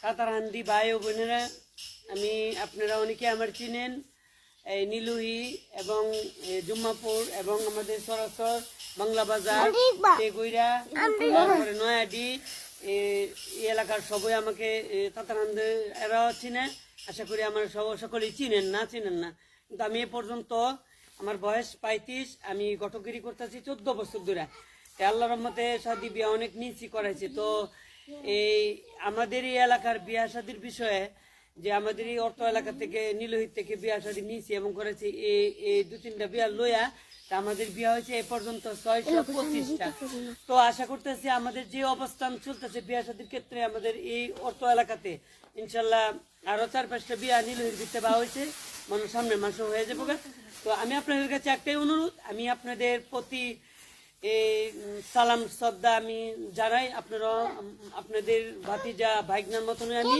সাতারহান্দি ভাই ও বোনেরা, আমি আপনারা অনেকে আমার চিনেন এই নীলুহি এবং জুম্মাপুর এবং আমাদের সরাসর বাংলা বাজার টেগুইরা তারপরে নয়াডি এই এলাকার সবাই আমাকে সাতারহান্দি এরাও চিনে। আশা করি আমার সকলেই চিনেন না কিন্তু আমি এ পর্যন্ত আমার বয়স 35, আমি ঘটকগিরি করতেছি 14 বছর ধরে। আল্লাহর রহমতে শাদী বিয়া অনেক নিচি করাইছে। তো এই আমাদের এই এলাকার বিয়া শাদীর বিষয়ে যে আমাদের এই অর্থ এলাকা থেকে নীলহিত থেকে বিয়া শাদী নিয়েছি এবং করেছি এই 2-3টা বিয়া লইয়া তা আমাদের বিয়া হয়েছে এ পর্যন্ত 625টা। তো আশা করতেছি আমাদের যে অবস্থান চলতেছে বিয়া শাদীর ক্ষেত্রে আমাদের এই অর্থ এলাকাতে ইনশাল্লাহ আরো 4-5টা বিয়া নীলহিত দিতে পাওয়া হয়েছে, মানে সামনের মাসে হয়ে যাবো। তো আমি আপনাদের কাছে একটাই অনুরোধ, আমি আপনাদের প্রতি এই সালাম শ্রদ্ধা আমি জানাই। আপনারা আপনাদের ভাতিজা ভাইগনার মতনই আমি,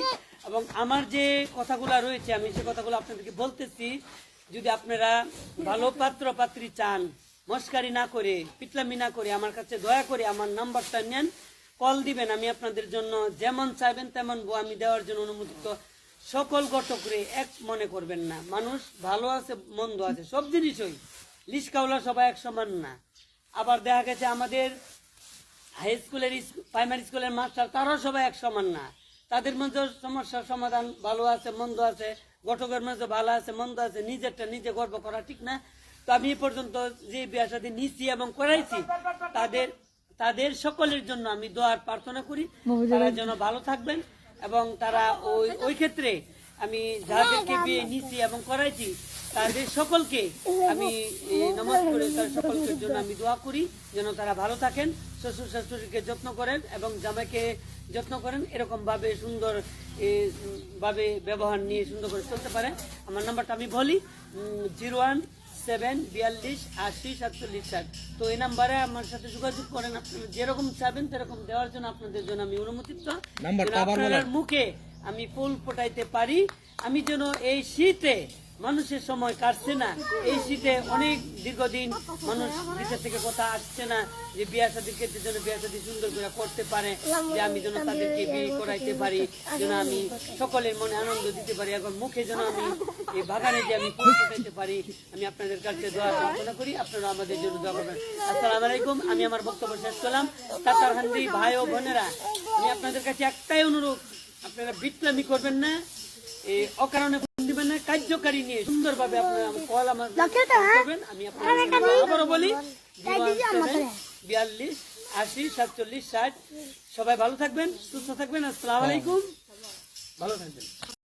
এবং আমার যে কথাগুলো রয়েছে আমি সে কথাগুলো আপনাদেরকে বলতেছি। যদি আপনারা ভালো পাত্র পাত্রী চান, মস্কারি না করে পিটলামি না করে আমার কাছে দয়া করে আমার নাম্বারটা নেন, কল দিবেন। আমি আপনাদের জন্য যেমন চাইবেন তেমন বউ আমি দেওয়ার জন্য অনুমোদিত। সকল ঘটকরে এক মনে করবেন না, মানুষ ভালো আছে মন্দ আছে, সব জিনিসই লিস্কাওলা সবাই এক সমান না। আবার দেখা গেছে আমাদের হাই স্কুলের প্রাইমারি স্কুলের মাস্টার তারাও সবাই এক সমান না, তাদের মধ্যে সমস্যার সমাধান ভালো আছে মন্দ আছে, ঘটকের মধ্যে ভালো আছে মন্দ আছে, নিজেরটা নিজে গর্ব করা ঠিক না। তো আমি এ পর্যন্ত যে বিয়া শাদী নিচ্ছি এবং করাইছি তাদের সকলের জন্য আমি দোয়ার প্রার্থনা করি, তারা যেন ভালো থাকবেন। এবং তারা ওই ক্ষেত্রে আমি যাদেরকে বিয়ে নিচ্ছি এবং করাইছি তাদের সকলকে আমি নামাজ পড়ে তার সকলের জন্য আমি দোয়া করি যেন তারা ভালো থাকেন, শ্বশুর শাশুড়িকে যত্ন করেন এবং জামাইকে যত্ন করেন, এরকম ভাবে সুন্দর ভাবে ব্যবহার নিয়ে সুন্দর করে চলতে পারে। আমার নাম্বারটা আমি বলি 01742804760। তো এই নাম্বারে আমার সাথে যোগাযোগ করেন, আপনারা যেরকম চাবেন সেরকম দেওয়ার জন্য আপনাদের জন্য আমি অনুমোদিত। আপনার মুখে আমি ফুল ফোটাইতে পারি, আমি যেন এই শীতে মানুষের সময় কাটছে না, এই শীতে অনেক দীর্ঘদিন মানুষ দেশের থেকে কথা আসছে না যে বিয়া শাদীর ক্ষেত্রে যেন বিয়া শাদী সুন্দর করে করতে পারে, যে আমি যেন তাদেরকে বিয়ে করাইতে পারি, যেন আমি সকলের মনে আনন্দ দিতে পারি, এখন মুখে যেন আমি এই বাগানে যে আমি ফুল ফোটাইতে পারি। আমি আপনাদের কাছে দোয়া প্রার্থনা করি, আপনারা আমাদের জন্য দোয়া করবেন। আসসালামু আলাইকুম। আমি আমার বক্তব্য শেষ করলাম। সাতারহান্দি ভাই ও বোনেরা, আমি আপনাদের কাছে একটাই অনুরোধ, আপনারা বিটলামি করবেন না, অকারণে ফোন দিবেন না, কার্যকারী নিয়ে সুন্দরভাবে আপনারা কল আমার করবেন। আমি আপনাদের আবারও বলি 42804760। সবাই ভালো থাকবেন, সুস্থ থাকবেন। আসসালামু আলাইকুম, ভালো থাকবেন।